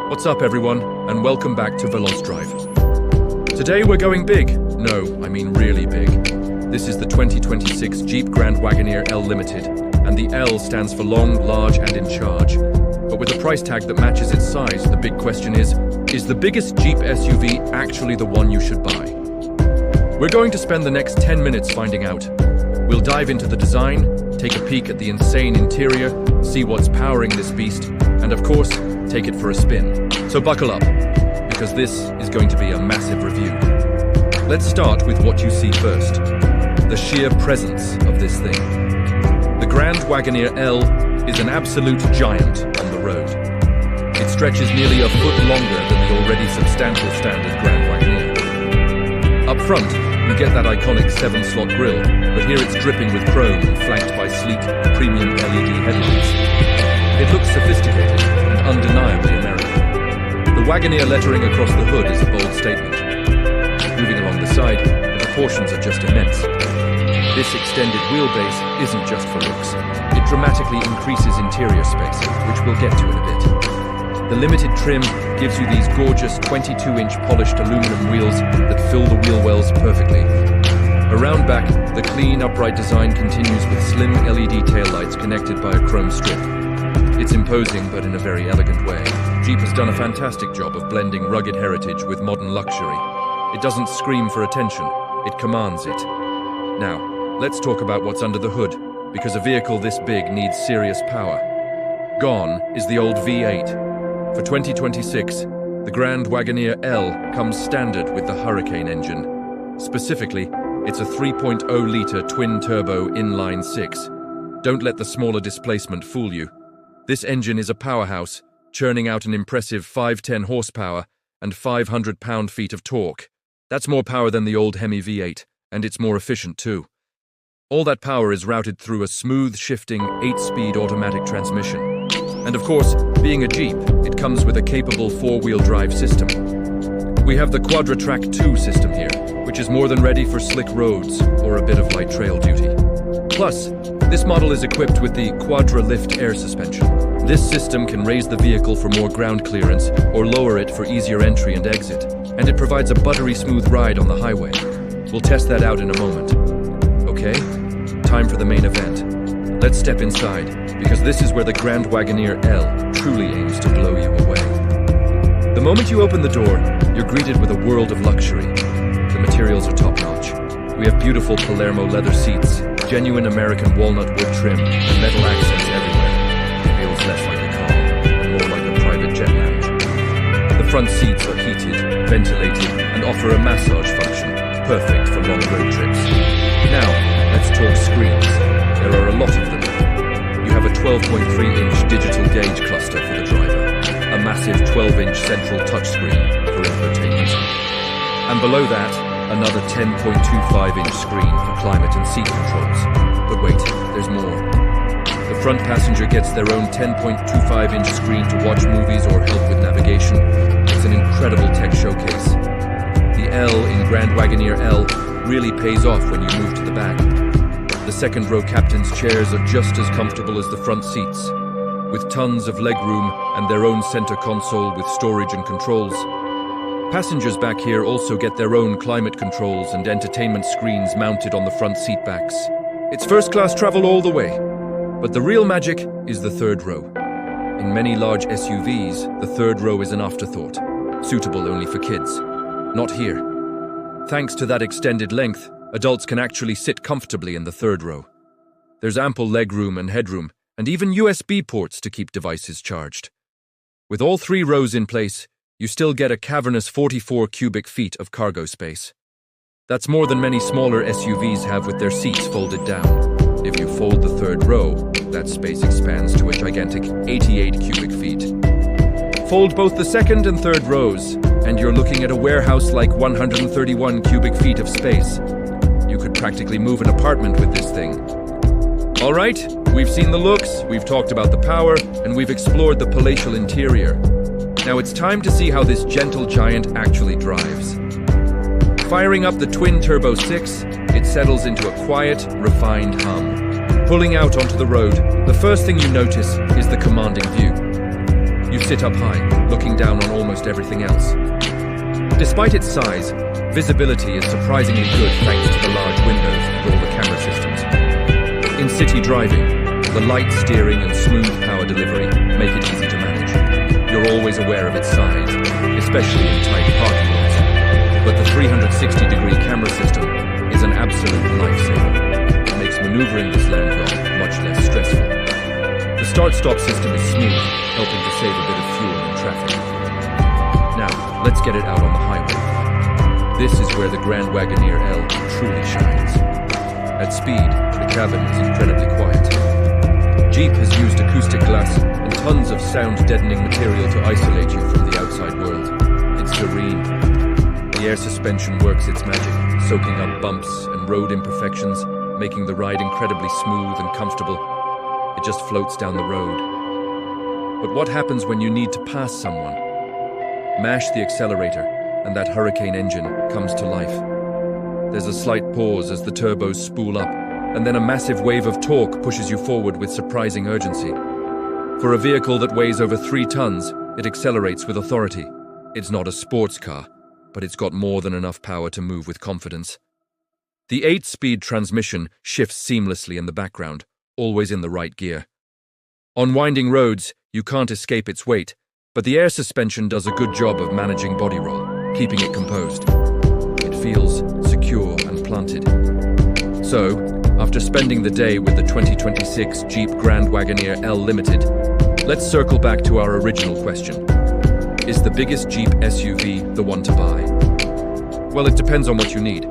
What's up everyone, and welcome back to VelozDrive. Today we're going big. No, I mean really big. This is the 2026 Jeep Grand Wagoneer L Limited, and the L stands for long, large, and in charge. But with a price tag that matches its size, the big question is the biggest Jeep SUV actually the one you should buy? We're going to spend the next 10 minutes finding out. We'll dive into the design, take a peek at the insane interior, see what's powering this beast, and of course, take it for a spin. So buckle up, because this is going to be a massive review. Let's start with what you see first, the sheer presence of this thing. The Grand Wagoneer L is an absolute giant on the road. It stretches nearly a foot longer than the already substantial standard Grand Wagoneer. Up front, we get that iconic 7-slot grille, but here it's dripping with chrome and flanked by sleek, premium LED headlights. It looks sophisticated and undeniably American. The Wagoneer lettering across the hood is a bold statement. Moving along the side, the proportions are just immense. This extended wheelbase isn't just for looks. It dramatically increases interior space, which we'll get to in a bit. The limited trim gives you these gorgeous 22-inch polished aluminum wheels that fill the wheel wells perfectly. Around back, the clean, upright design continues with slim LED taillights connected by a chrome strip. It's imposing, but in a very elegant way. Jeep has done a fantastic job of blending rugged heritage with modern luxury. It doesn't scream for attention, it commands it. Now, let's talk about what's under the hood, because a vehicle this big needs serious power. Gone is the old V8. For 2026, the Grand Wagoneer L comes standard with the Hurricane engine. Specifically, it's a 3.0-liter twin-turbo inline-six. Don't let the smaller displacement fool you. This engine is a powerhouse, churning out an impressive 510 horsepower and 500 pound-feet of torque. That's more power than the old Hemi V8, and it's more efficient too. All that power is routed through a smooth, shifting 8-speed automatic transmission. And of course, being a Jeep, it comes with a capable 4-wheel drive system. We have the Quadra-Track 2 system here, which is more than ready for slick roads or a bit of light trail duty. Plus, this model is equipped with the Quadra Lift air suspension. This system can raise the vehicle for more ground clearance or lower it for easier entry and exit, and it provides a buttery smooth ride on the highway. We'll test that out in a moment. Okay, time for the main event. Let's step inside, because this is where the Grand Wagoneer L truly aims to blow you away. The moment you open the door, you're greeted with a world of luxury. The materials are top-notch. We have beautiful Palermo leather seats, genuine American walnut wood trim, and metal accents everywhere. It feels less like a car, and more like a private jet lounge. The front seats are heated, ventilated, and offer a massage function, perfect for long road trips. Now, let's talk screens. There are a lot of them. You have a 12.3-inch digital gauge cluster for the driver, a massive 12-inch central touchscreen for infotainment, and below that, another 10.25-inch screen for climate and seat controls. But wait, there's more. The front passenger gets their own 10.25-inch screen to watch movies or help with navigation. It's an incredible tech showcase. The L in Grand Wagoneer L really pays off when you move to the back. The second-row captain's chairs are just as comfortable as the front seats, with tons of legroom and their own center console with storage and controls. Passengers back here also get their own climate controls and entertainment screens mounted on the front seat backs. It's first-class travel all the way. But the real magic is the third row. In many large SUVs, the third row is an afterthought, suitable only for kids. Not here. Thanks to that extended length, adults can actually sit comfortably in the third row. There's ample legroom and headroom, and even USB ports to keep devices charged. With all 3 rows in place, you still get a cavernous 44 cubic feet of cargo space. That's more than many smaller SUVs have with their seats folded down. If you fold the third row, that space expands to a gigantic 88 cubic feet. Fold both the second and third rows, and you're looking at a warehouse-like 131 cubic feet of space. You could practically move an apartment with this thing. All right, we've seen the looks, we've talked about the power, and we've explored the palatial interior. Now it's time to see how this gentle giant actually drives. Firing up the twin-turbo 6, it settles into a quiet, refined hum. Pulling out onto the road, the first thing you notice is the commanding view. You You sit up high, looking down on almost everything else. Despite its size, visibility is surprisingly good thanks to the large windows and all the camera systems. In city driving, the light steering and smooth power delivery make it easy to manage. You're always aware of its size, especially in tight parking lots. But the 360-degree camera system is an absolute lifesaver. It makes maneuvering this Land Rover much less stressful. The start-stop system is smooth, helping to save a bit of fuel in traffic. Now, let's get it out on the highway. This is where the Grand Wagoneer L truly shines. At speed, the cabin is incredibly quiet. Jeep has used acoustic glass and tons of sound-deadening material to isolate you from the outside world. It's serene. The air suspension works its magic, soaking up bumps and road imperfections, making the ride incredibly smooth and comfortable. It just floats down the road. But what happens when you need to pass someone? Mash the accelerator, and that hurricane engine comes to life. There's a slight pause as the turbos spool up, and then a massive wave of torque pushes you forward with surprising urgency. For a vehicle that weighs over 3 tons, it accelerates with authority. It's not a sports car, but it's got more than enough power to move with confidence. The 8-speed transmission shifts seamlessly in the background, always in the right gear. On winding roads, you can't escape its weight, but the air suspension does a good job of managing body roll, keeping it composed. It feels secure and planted. So, after spending the day with the 2026 Jeep Grand Wagoneer L Limited, let's circle back to our original question. Is the biggest Jeep SUV the one to buy? Well, it depends on what you need.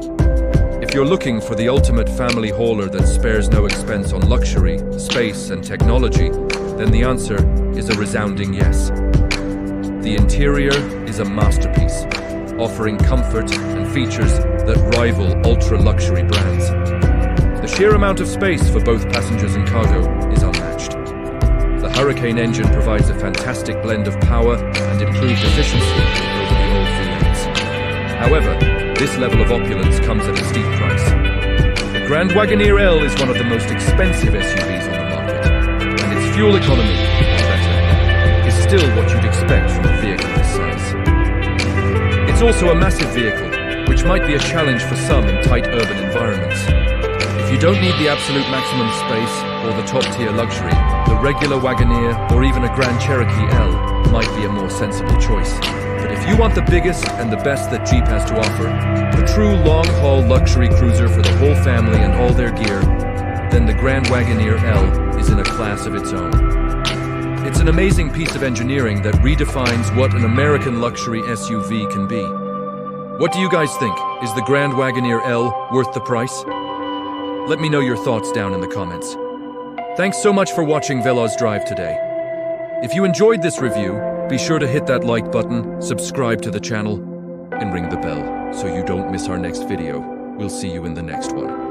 If you're looking for the ultimate family hauler that spares no expense on luxury, space, and technology, then the answer is a resounding yes. The interior is a masterpiece, offering comfort and features that rival ultra-luxury brands. The sheer amount of space for both passengers and cargo is unmatched. The Hurricane engine provides a fantastic blend of power and improved efficiency over the old V8s. However, this level of opulence comes at a steep price. The Grand Wagoneer L is one of the most expensive SUVs on the market, and its fuel economy, is still what you'd expect from a vehicle this size. It's also a massive vehicle, which might be a challenge for some in tight urban environments. If you don't need the absolute maximum space or the top-tier luxury, the regular Wagoneer or even a Grand Cherokee L might be a more sensible choice. But if you want the biggest and the best that Jeep has to offer, a true long-haul luxury cruiser for the whole family and all their gear, then the Grand Wagoneer L is in a class of its own. It's an amazing piece of engineering that redefines what an American luxury SUV can be. What do you guys think? Is the Grand Wagoneer L worth the price? Let me know your thoughts down in the comments. Thanks so much for watching VelozDrive today. If you enjoyed this review, be sure to hit that like button, subscribe to the channel, and ring the bell so you don't miss our next video. We'll see you in the next one.